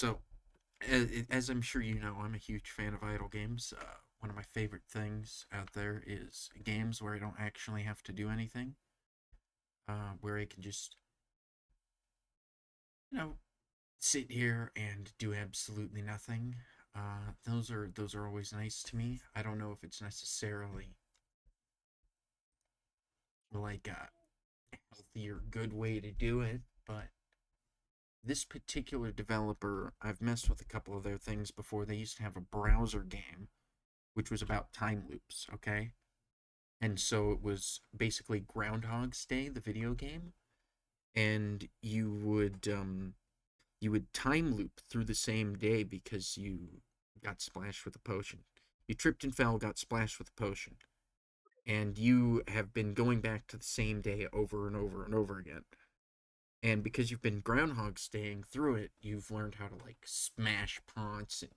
So, as I'm sure you know, I'm a huge fan of idle games. One of my favorite things out there is games where I don't actually have to do anything, where I can just, you know, sit here and do absolutely nothing. Those are always nice to me. I don't know if it's necessarily like a healthy or good way to do it, but this particular developer, I've messed with a couple of their things before. They used to have a browser game which was about time loops, okay? And so it was basically Groundhog's Day, the video game, and you would time loop through the same day because you got splashed with a potion. You tripped and fell, got splashed with a potion, and you have been going back to the same day over and over and over again. And because you've been Groundhog staying through it, you've learned how to like smash pots and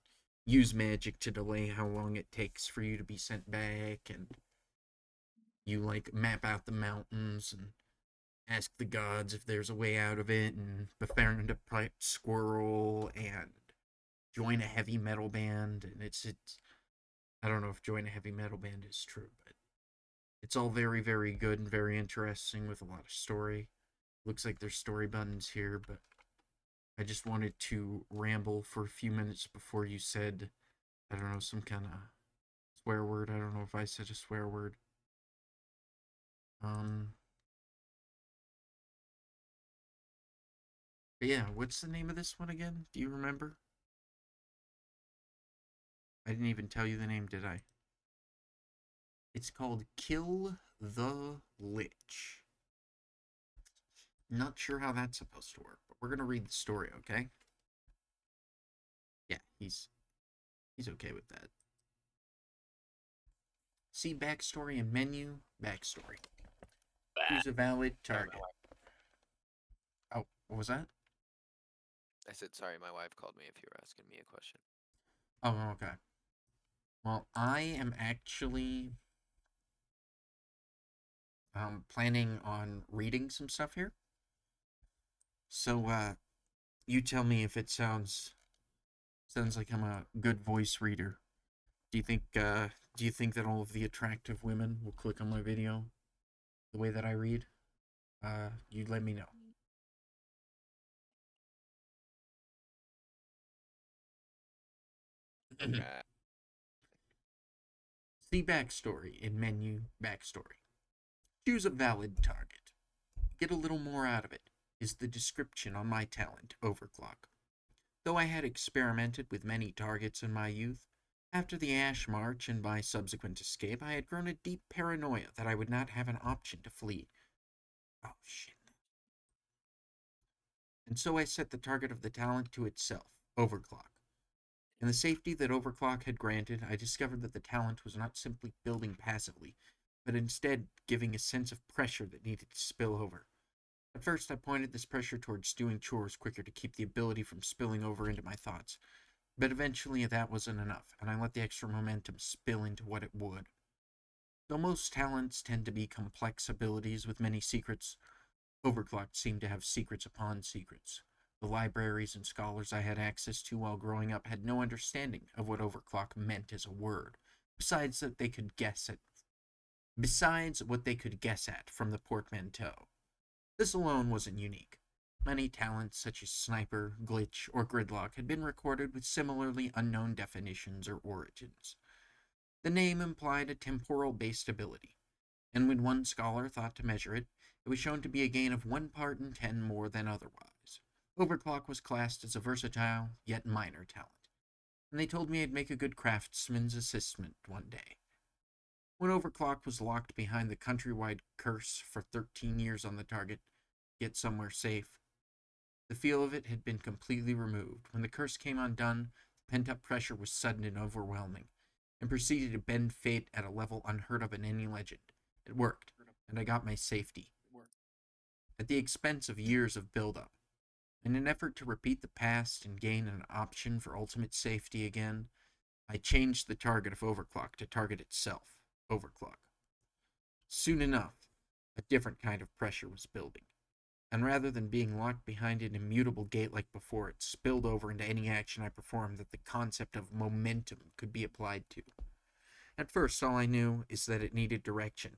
use magic to delay how long it takes for you to be sent back, and you like map out the mountains and ask the gods if there's a way out of it, and befriend a pipe squirrel and join a heavy metal band. And it's I don't know if join a heavy metal band is true, but it's all very very good and very interesting with a lot of story. Looks like there's story buttons here, but I just wanted to ramble for a few minutes before you said, I don't know, some kind of swear word. I don't know if I said a swear word. Um, but yeah, what's the name of this one again? Do you remember? I didn't even tell you the name, did I? It's called Kill the Lich. Not sure how that's supposed to work, but we're gonna read the story, okay? Yeah, he's okay with that. See backstory and menu. Backstory. Choose a valid Sorry, my target. wife. Oh, what was that? I said sorry, my wife called me if you were asking me a question. Oh, okay. Well, I am actually planning on reading some stuff here. So, you tell me if it sounds like I'm a good voice reader. Do you think do you think that all of the attractive women will click on my video the way that I read? You let me know. Uh, See backstory in menu backstory. Choose a valid target. Get a little more out of it is the description on my talent, Overclock. Though I had experimented with many targets in my youth, after the Ash March and my subsequent escape, I had grown a deep paranoia that I would not have an option to flee. Oh shit. And so I set the target of the talent to itself, Overclock. In the safety that Overclock had granted, I discovered that the talent was not simply building passively, but instead giving a sense of pressure that needed to spill over. At first, I pointed this pressure towards doing chores quicker to keep the ability from spilling over into my thoughts, but eventually that wasn't enough, and I let the extra momentum spill into what it would. Though most talents tend to be complex abilities with many secrets, Overclocked seemed to have secrets upon secrets. The libraries and scholars I had access to while growing up had no understanding of what overclock meant as a word, besides that they could guess at besides what they could guess at from the portmanteau. This alone wasn't unique. Many talents such as sniper, glitch, or gridlock had been recorded with similarly unknown definitions or origins. The name implied a temporal based ability, and when one scholar thought to measure it, it was shown to be a gain of 1 part in 10 more than otherwise. Overclock was classed as a versatile, yet minor talent, and they told me I'd make a good craftsman's assistant one day. When Overclock was locked behind the countrywide curse for 13 years on the target, yet somewhere safe, the feel of it had been completely removed. When the curse came undone, the pent up pressure was sudden and overwhelming, and proceeded to bend fate at a level unheard of in any legend. It worked, and I got my safety, at the expense of years of build-up. In an effort to repeat the past and gain an option for ultimate safety again, I changed the target of Overclock to target itself, Overclock. Soon enough, a different kind of pressure was building. And rather than being locked behind an immutable gate like before, it spilled over into any action I performed that the concept of momentum could be applied to. At first, all I knew is that it needed direction,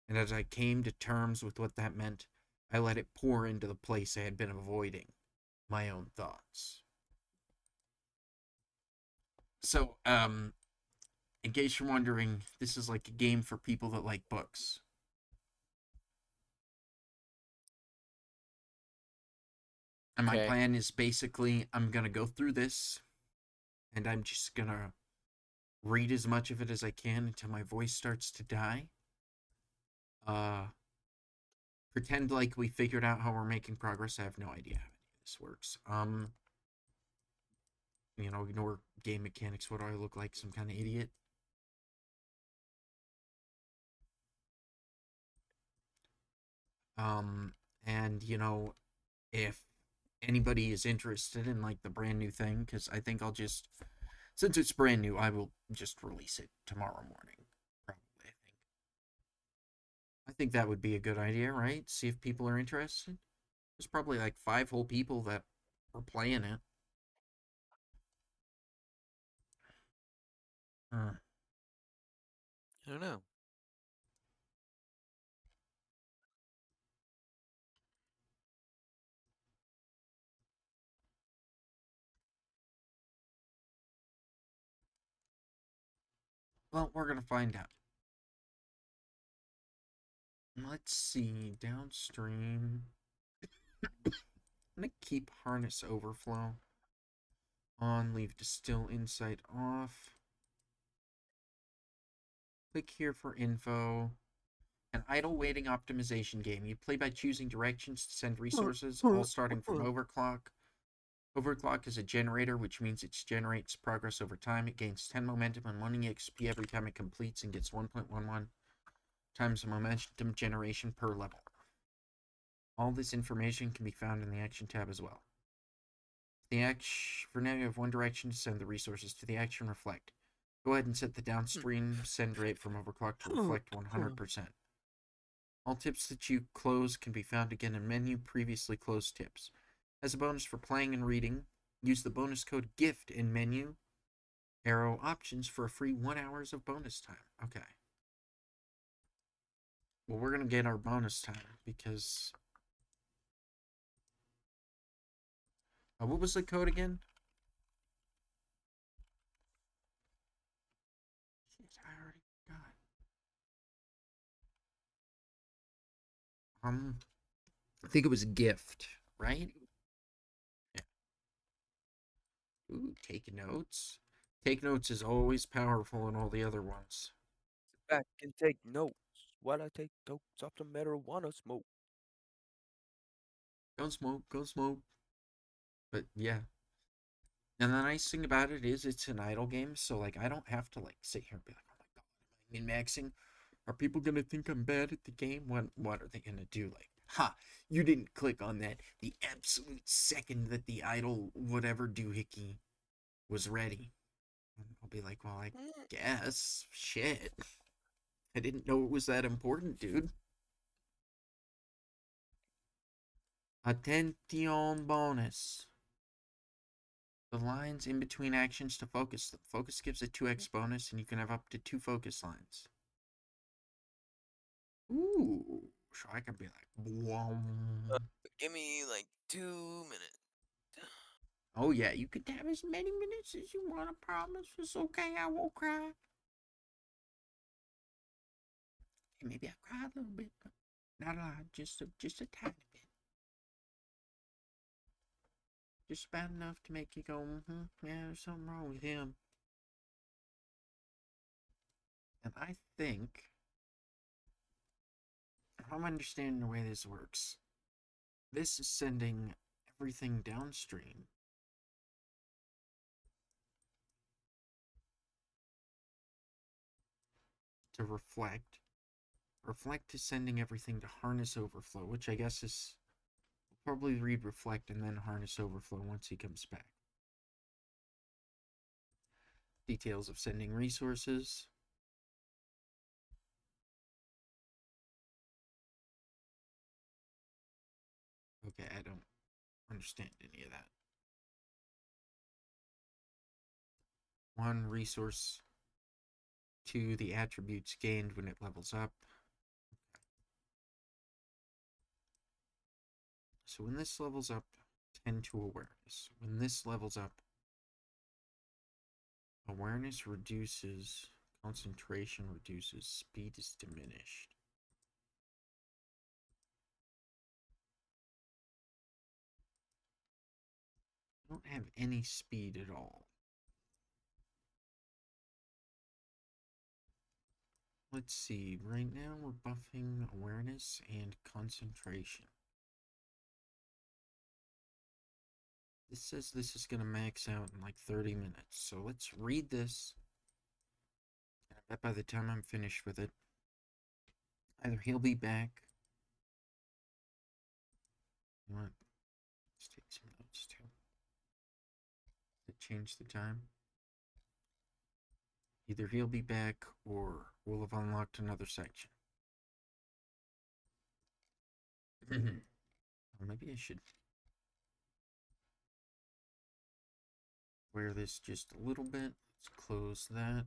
and as I came to terms with what that meant, I let it pour into the place I had been avoiding, my own thoughts. So, in case you're wondering, this is like a game for people that like books. And my Okay. plan is basically I'm going to go through this and I'm just going to read as much of it as I can until my voice starts to die. Uh, pretend like we figured out how we're making progress. I have no idea how any of this works. Ignore game mechanics. What do I look like? Some kind of idiot? Um, and if anybody is interested in like the brand new thing, because I think I'll just, since it's brand new, I will just release it tomorrow morning. Probably, I think. I think that would be a good idea, right? See if people are interested. There's probably like 5 whole people that are playing it. Uh, I don't know. well, we're gonna find out. Let's see. Downstream. I'm gonna keep harness overflow on. Leave distill insight off. Click here for info. An idle waiting optimization game. You play by choosing directions to send resources, all starting from overclock. Overclock is a generator, which means it generates progress over time. It gains 10 momentum and 1 EXP every time it completes and gets 1.11 times the momentum generation per level. All this information can be found in the action tab as well. The action for now you have one direction to send the resources to the action reflect. Go ahead and set the downstream send rate from overclock to reflect 100%. All tips that you close can be found again in menu previously closed tips. As a bonus for playing and reading, use the bonus code GIFT in menu arrow options for a free 1 hours of bonus time. Okay. Well, we're going to get our bonus time because what was the code again? Shit, I already got. I think it was gift, right? Yeah. Ooh, take notes. Take notes is always powerful in all the other ones. Sit back and take notes while I take totes off the marijuana smoke. Go smoke, go smoke. But yeah. And the nice thing about it is it's an idle game, so like I don't have to like sit here and be like, oh my god, am I min-maxing? Are people gonna think I'm bad at the game? What are they gonna do? Like, ha, you didn't click on that the absolute second that the idle whatever doohickey was ready. And I'll be like, well, I guess. Shit. I didn't know it was that important, dude. Attention bonus. The lines in between actions to focus. The focus gives a 2x bonus, and you can have up to 2 focus lines. Ooh. So I could be like, Uh, Wom. Give me like 2 minutes. Oh yeah, you could have as many minutes as you want. I promise. It's okay. I won't cry. And maybe I'll cry a little bit, but not a lot. Just a tiny bit. Just about enough to make you go, yeah, there's something wrong with him. And I think, if I'm understanding the way this works, this is sending everything downstream to reflect. Reflect is sending everything to harness overflow, which I guess is probably read reflect and then harness overflow once he comes back. Details of sending resources. Okay, I don't understand any of that. One resource to the attributes gained when it levels up. So when this levels up, 10 to awareness. When this levels up, awareness reduces, concentration reduces, speed is diminished. I don't have any speed at all. Let's see, right now we're buffing awareness and concentration. This says this is going to max out in like 30 minutes. So let's read this. And I bet by the time I'm finished with it, either he'll be back. You know what? Let's take some notes too. To change the time. Either he'll be back or we'll have unlocked another section. Or maybe I should wear this just a little bit. Let's close that.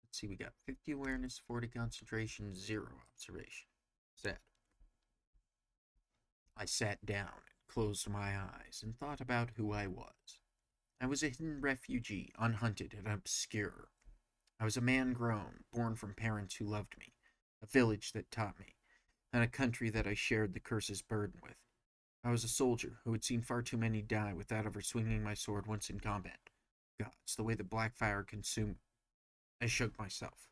Let's see, we got 50 awareness, 40 concentration, 0 observation. Sad. I sat down and closed my eyes and thought about who I was. I was a hidden refugee, unhunted and obscure. I was a man grown, born from parents who loved me, a village that taught me, and a country that I shared the curse's burden with. I was a soldier who had seen far too many die without ever swinging my sword once in combat. Gods, the way the black fire consumed. I shook myself.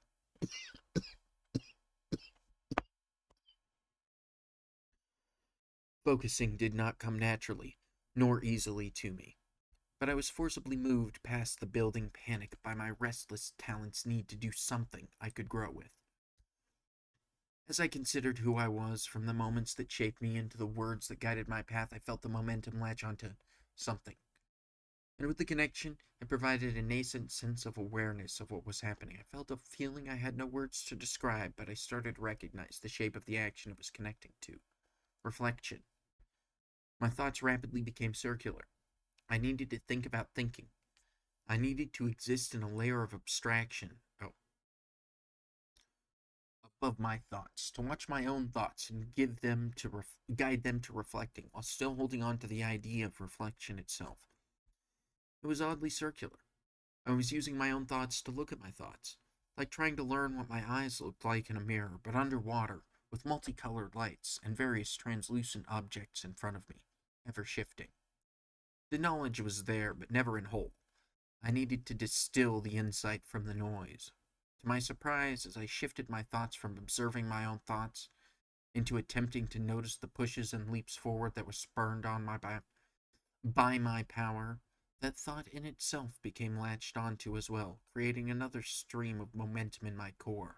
Focusing did not come naturally, nor easily to me, but I was forcibly moved past the building panic by my restless talent's need to do something I could grow with. As I considered who I was, from the moments that shaped me into the words that guided my path, I felt the momentum latch onto something. And with the connection, it provided a nascent sense of awareness of what was happening. I felt a feeling I had no words to describe, but I started to recognize the shape of the action it was connecting to. Reflection. My thoughts rapidly became circular. I needed to think about thinking. I needed to exist in a layer of abstraction. Above my thoughts, to watch my own thoughts and give them to guide them to reflecting, while still holding on to the idea of reflection itself. It was oddly circular. I was using my own thoughts to look at my thoughts, like trying to learn what my eyes looked like in a mirror, but underwater, with multicolored lights and various translucent objects in front of me, ever shifting. The knowledge was there, but never in whole. I needed to distill the insight from the noise. To my surprise, as I shifted my thoughts from observing my own thoughts into attempting to notice the pushes and leaps forward that were spurned on by my power, that thought in itself became latched onto as well, creating another stream of momentum in my core.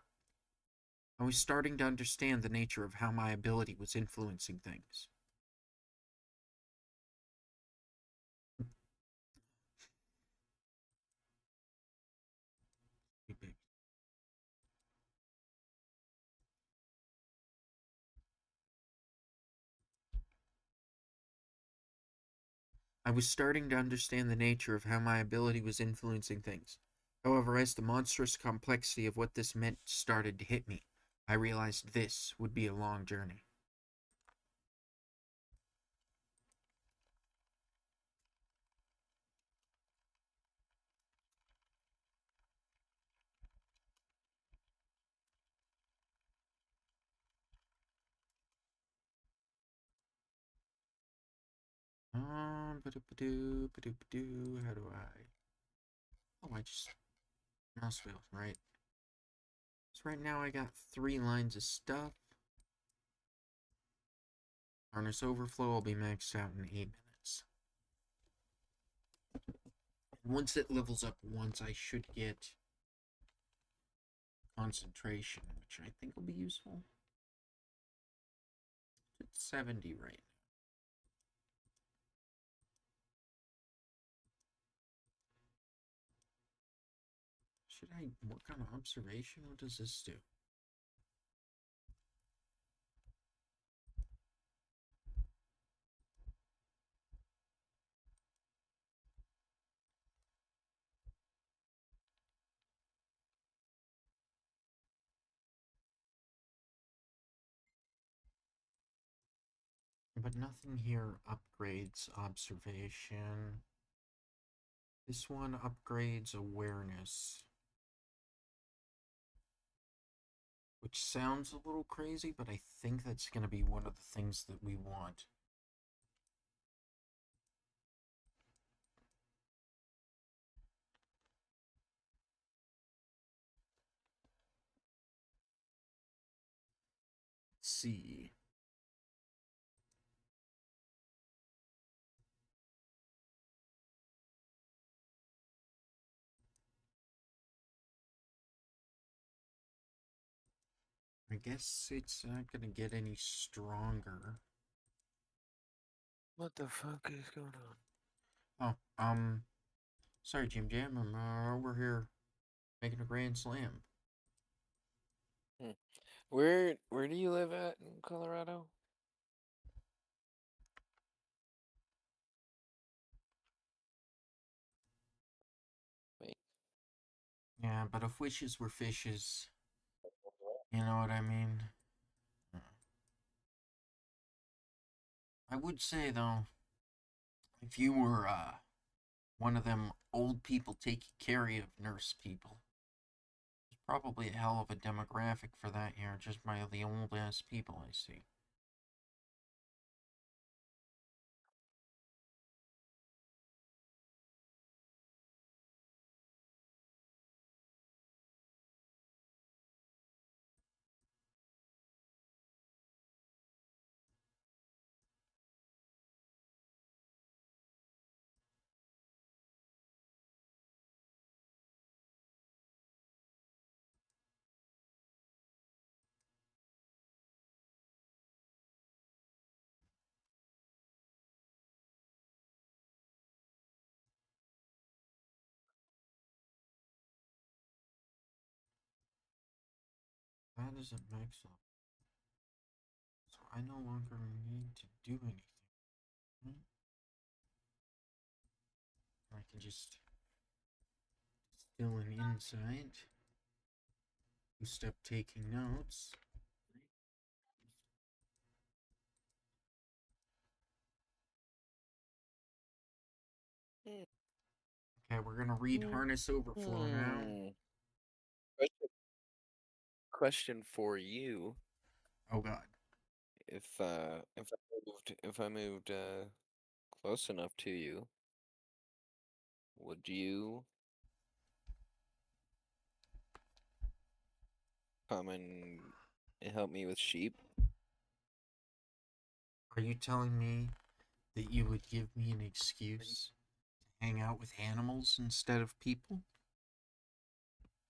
I was starting to understand the nature of how my ability was influencing things. I was starting to understand the nature of how my ability was influencing things. However, as the monstrous complexity of what this meant started to hit me, I realized this would be a long journey. How do I? Oh, I just mouse wheel, right? So right now I got 3 lines of stuff. Harness overflow will be maxed out in 8 minutes. Once it levels up once, I should get concentration, which I think will be useful. It's 70 right now. Should I work on observation? What does this do? but nothing here upgrades observation. This one upgrades awareness, which sounds a little crazy, but I think that's going to be one of the things that we want. Let's see. I guess it's not going to get any stronger. What the fuck is going Oh, sorry, Jim Jam. I'm over here making a grand slam. on? Where do you live at in Colorado? Wait. Yeah, but if wishes were fishes, you know what I mean? I would say, though, if you were, one of them old people taking care of nurse people, there's probably a hell of a demographic for that here, just by the old ass people I see. That doesn't max up. So I no longer need to do anything. Hmm? I can just distill an insight. Step taking notes. Okay, we're gonna read Hmm. Harness Overflow now. Hmm. Question for you. Oh god. If I moved close enough to you, would you come and help me with sheep? Are you telling me that you would give me an excuse to hang out with animals instead of people?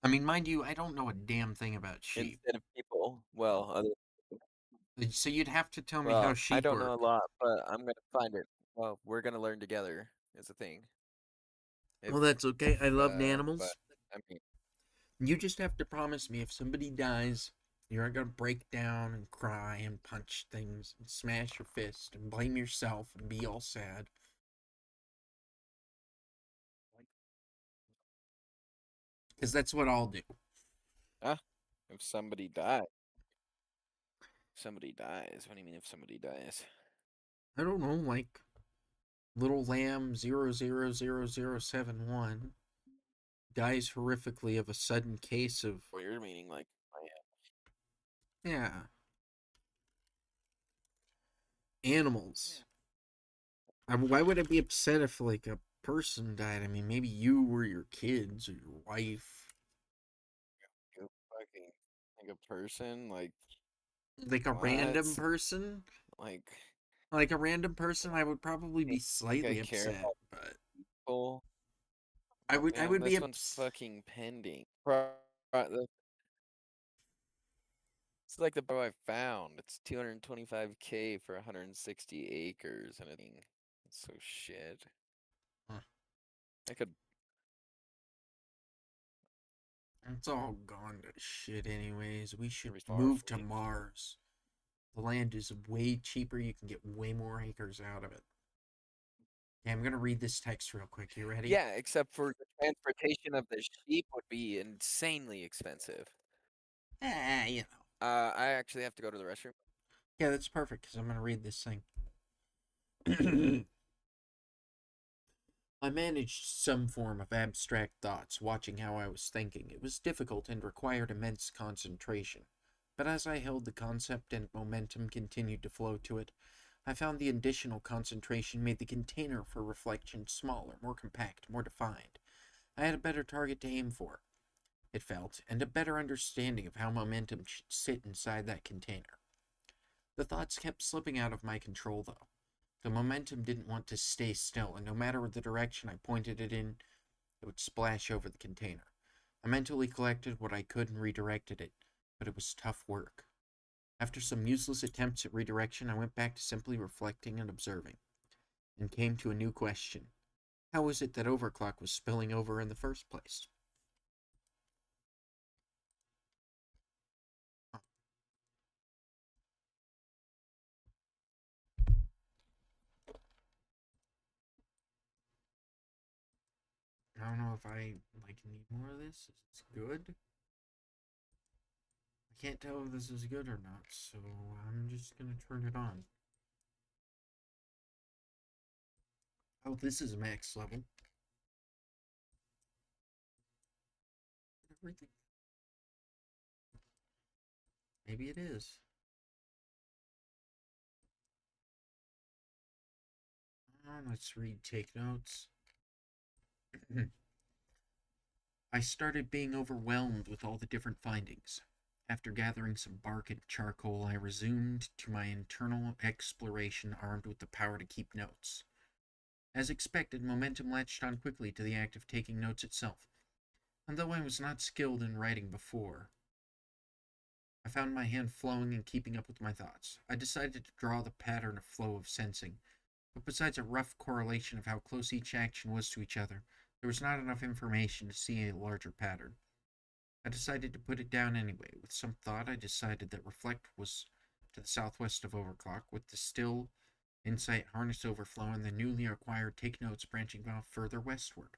I mean, mind you, I don't know a damn thing about sheep. Instead of people? So you'd have to tell me how Well, I sheep don't know a work. lot, but I'm gonna find it. Well, we're gonna learn together is the thing. Well, If that's okay. I loved but animals. I mean, You just have to promise me if somebody dies, you're not gonna break down and cry and punch things and smash your fist and blame yourself and be all sad. Because that's what I'll do. ah, if somebody dies. What do you mean if somebody dies? I don't know, like little lamb 000071 dies horrifically of a sudden case of, What you're meaning, like, yeah, animals. Why would I be upset if like a person died? I mean, maybe you or your kids or your wife. you fucking like a person, like Like a random what? person? Like, Like a random person, I would probably be think I slightly care upset, about but people? I Oh would I man, would be this one's ups- fucking pending. It's like the bro I found. It's 225K for 160 acres and everything. It's so shit. Huh. I could. It's all gone to shit anyways. We should Pretty far move from to me. Mars. The land is way cheaper. You can get way more acres out of it. Okay, I'm gonna read this text real quick. You ready? Yeah, except for the transportation of the sheep would be insanely expensive. You know. I actually have to go to the restroom. Yeah, that's perfect because I'm gonna read this thing. I managed some form of abstract thoughts, watching how I was thinking. It was difficult and required immense concentration. But as I held the concept and momentum continued to flow to it, I found the additional concentration made the container for reflection smaller, more compact, more defined. I had a better target to aim for, it felt, and a better understanding of how momentum should sit inside that container. The thoughts kept slipping out of my control, though. The momentum didn't want to stay still, and no matter the direction I pointed it in, it would splash over the container. I mentally collected what I could and redirected it, but it was tough work. After some useless attempts at redirection, I went back to simply reflecting and observing, and came to a new question. How was it that overclock was spilling over in the first place? I don't know if I need more of this. Is this good? I can't tell if this is good or not, so I'm just gonna turn it on. Oh, this is max level. Everything. Maybe it is. Let's read take notes. I started being overwhelmed with all the different findings. After gathering some bark and charcoal, I resumed to my internal exploration armed with the power to keep notes. As expected, momentum latched on quickly to the act of taking notes itself. And though I was not skilled in writing before, I found my hand flowing and keeping up with my thoughts. I decided to draw the pattern of flow of sensing, but besides a rough correlation of how close each action was to each other, there was not enough information to see a larger pattern. I decided to put it down anyway. With some thought, I decided that Reflect was to the southwest of Overclock, with the still Insight Harness Overflow and the newly acquired Take Notes branching off further westward.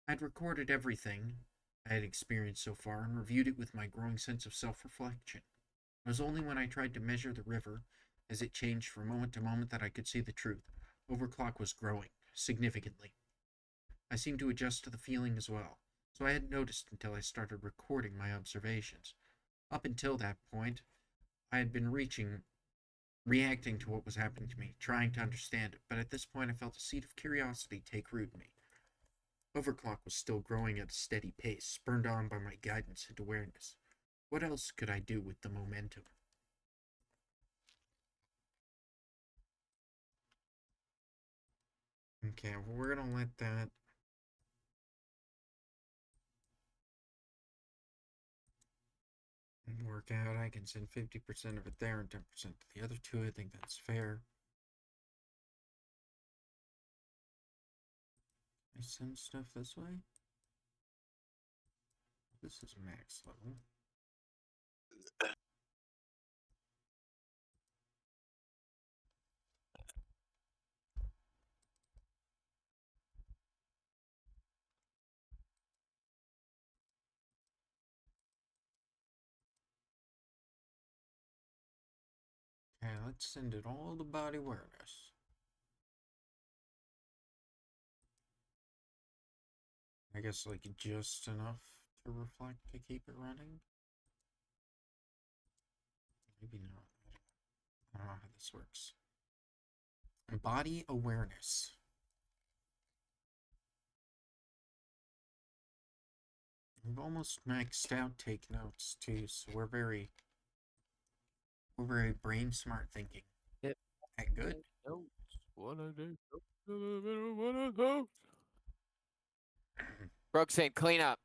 I'd recorded everything I had experienced so far and reviewed it with my growing sense of self reflection. It was only when I tried to measure the river as it changed from moment to moment that I could see the truth. Overclock was growing, significantly. I seemed to adjust to the feeling as well, so I hadn't noticed until I started recording my observations. Up until that point, I had been reacting to what was happening to me, trying to understand it, but at this point I felt a seed of curiosity take root in me. Overclock was still growing at a steady pace, spurred on by my guidance and awareness. What else could I do with the momentum? Okay, well, we're gonna let that work out. I can send 50% of it there and 10% to the other two. I think that's fair. I send stuff this way? This is max level. Okay, let's send it all to body awareness. I guess like just enough to reflect to keep it running. Maybe not. I don't know how this works. Body awareness. We've almost maxed out take notes too, so we're very brain smart thinking. Yep. That good? Notes. Wanna do something, wanna go. Brooksane, clean up.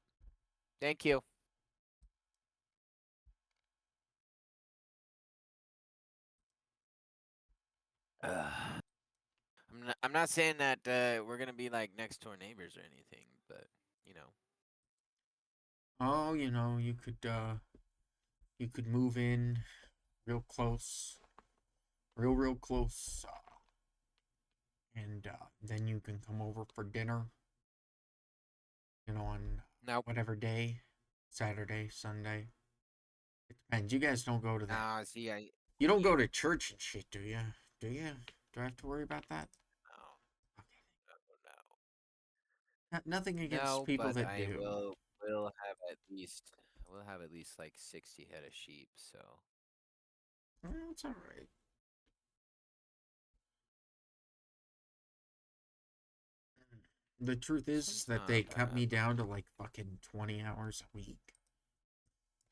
Thank you. I'm not saying that we're gonna be like next door neighbors or anything, but you know. Oh, you could move in real close, real close, and then you can come over for dinner. On Nope. whatever day, Saturday, Sunday. It depends. You guys don't go to that. See, You don't go to church and shit, do you? Do you? Do I have to worry about that? No, Okay. no. Nothing against No, people but that I do. will have at least like 60 head of sheep, so It's all right. The truth is it's that they not cut bad. me down to like fucking 20 hours a week.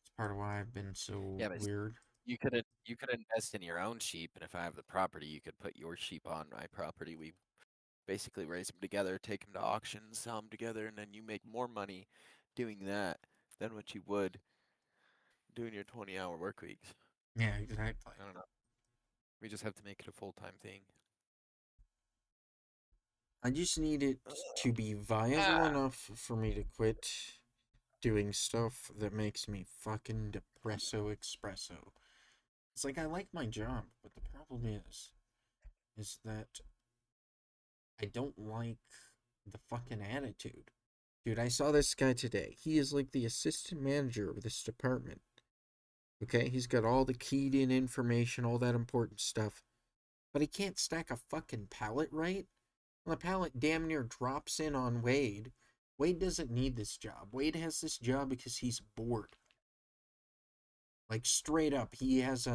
It's part of why I've been so Yeah, but weird. you could invest in your own sheep, and if I have the property, you could put your sheep on my property. We basically raise them together, take them to auction, sell them together, and then you make more money doing that than what you would doing your 20-hour work weeks. Yeah, exactly. I don't know. We just have to make it a full-time thing. I just need it to be viable Ah, enough for me to quit doing stuff that makes me fucking depresso espresso. It's like I like my job, but the problem is that I don't like the fucking attitude. Dude, I saw this guy today. He is like the assistant manager of this department. Okay, he's got all the keyed in information, all that important stuff, but he can't stack a fucking pallet right. And the pallet damn near drops in on Wade. Wade doesn't need this job. Wade has this job because he's bored. Like straight up, he has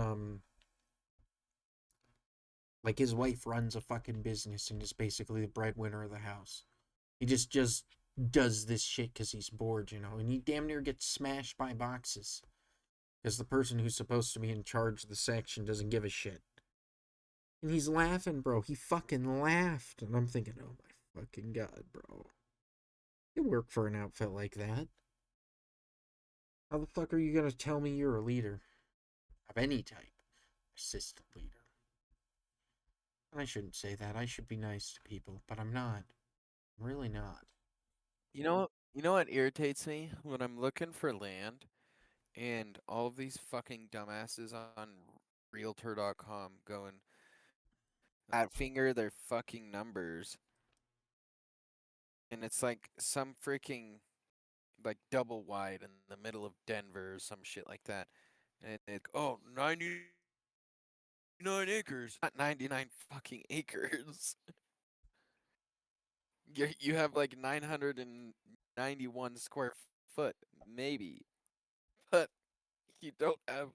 like his wife runs a fucking business and is basically the breadwinner of the house. He just does this shit because he's bored, and he damn near gets smashed by boxes because the person who's supposed to be in charge of the section doesn't give a shit. And he's laughing, bro. He fucking laughed. And I'm thinking, oh my fucking god, bro. You work for an outfit like that. How the fuck are you gonna tell me you're a leader? Of any type. Assistant leader. And I shouldn't say that. I should be nice to people, but I'm not. I'm really not. you know what irritates me when I'm looking for land and all of these fucking dumbasses on Realtor.com going at finger their fucking numbers, and it's like some freaking like double wide in the middle of Denver or some shit like that, and it oh 99 acres, not 99 fucking acres. You have like 991 square foot, maybe, but you don't have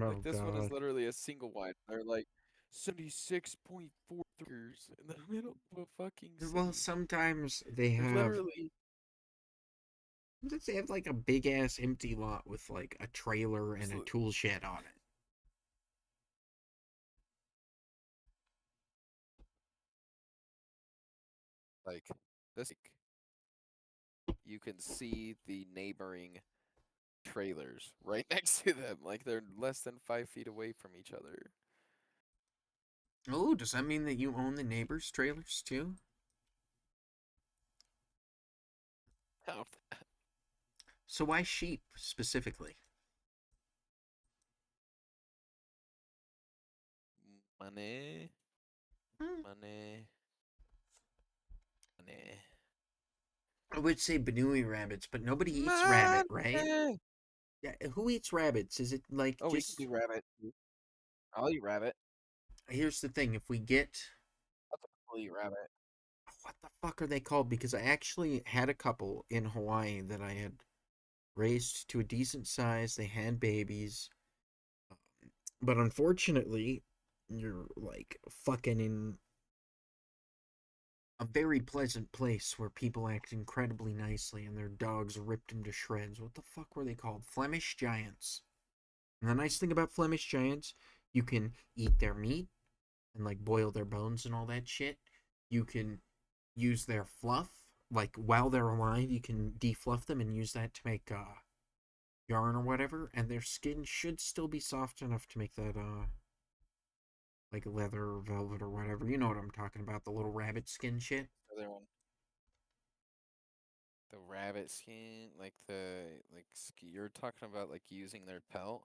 like Oh this one is god. literally a single wide. They're like 76.4 acres in the middle of a fucking Well, city. sometimes they There's have. literally Sometimes they have like a big ass empty lot with like a trailer and it's a tool shed on it. like this. You can see the neighboring trailers right next to them. Like they're less than 5 feet away from each other. Oh, does that mean that you own the neighbors' trailers too? How So why sheep specifically? money, Hmm. money, money, I would say Benui rabbits, but nobody eats rabbit, right? money. Yeah, who eats rabbits? Is it like Oh, we can just. do rabbit. I'll eat rabbit. Here's the thing: if we get. I'll eat rabbit. What the fuck are they called? Because I actually had a couple in Hawaii that I had raised to a decent size. They had babies, but unfortunately, you're like fucking in a very pleasant place where people act incredibly nicely and their dogs ripped them to shreds. What the fuck were they called? Flemish giants. And the nice thing about Flemish giants, you can eat their meat and like boil their bones and all that shit. You can use their fluff, like while they're alive, you can defluff them and use that to make yarn or whatever. And their skin should still be soft enough to make that like leather or velvet or whatever. You know what I'm talking about, the little rabbit skin shit. Other one. The rabbit skin, like you're talking about like using their pelt.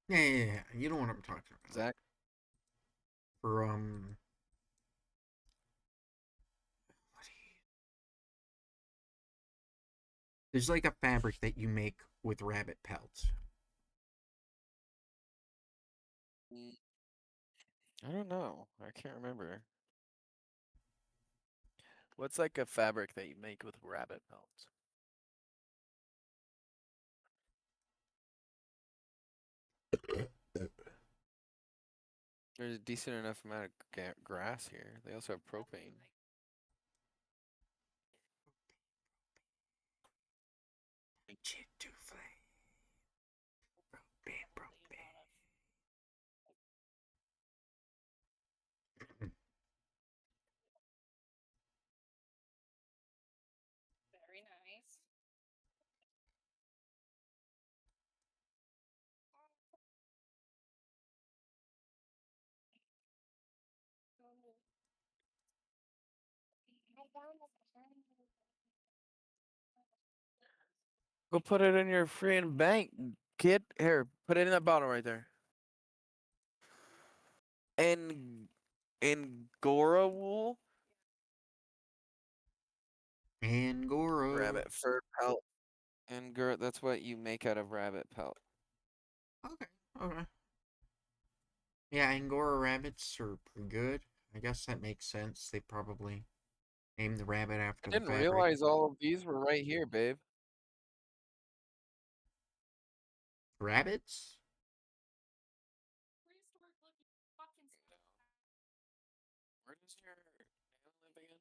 Yeah, yeah, yeah. You know what I'm talking about. Zach, For there's like a fabric that you make with rabbit pelts. I don't know. I can't remember. What's like a fabric that you make with rabbit pelts? There's a decent enough amount of grass here. They also have propane. Chit to flame. Propane, propane. Very nice. Go put it in your freaking bank, kid. Here, put it in that bottle right there. And Angora wool, Angora. rabbit fur pelt. Angora, that's what you make out of rabbit pelt. Okay, okay. Yeah, Angora rabbits are pretty good. I guess that makes sense. They probably named the rabbit I after the didn't fabric. realize all of these were right here, babe. Rabbits? Where does your nana live again?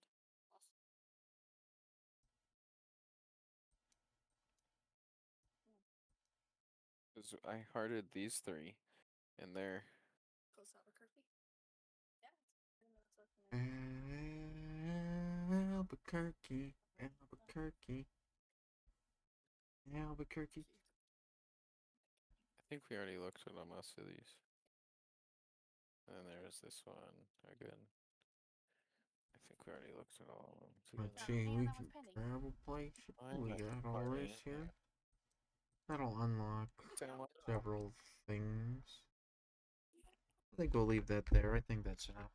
Because I hearted these three, and they're Albuquerque, Albuquerque, Albuquerque. I think we already looked at most of these. And there's this one again. I think we already looked at all of them Let's together. see, we can grab a place. We Find got all party this in here. there. That'll unlock Sandwich. several things. I think we'll leave that there. I think that's enough.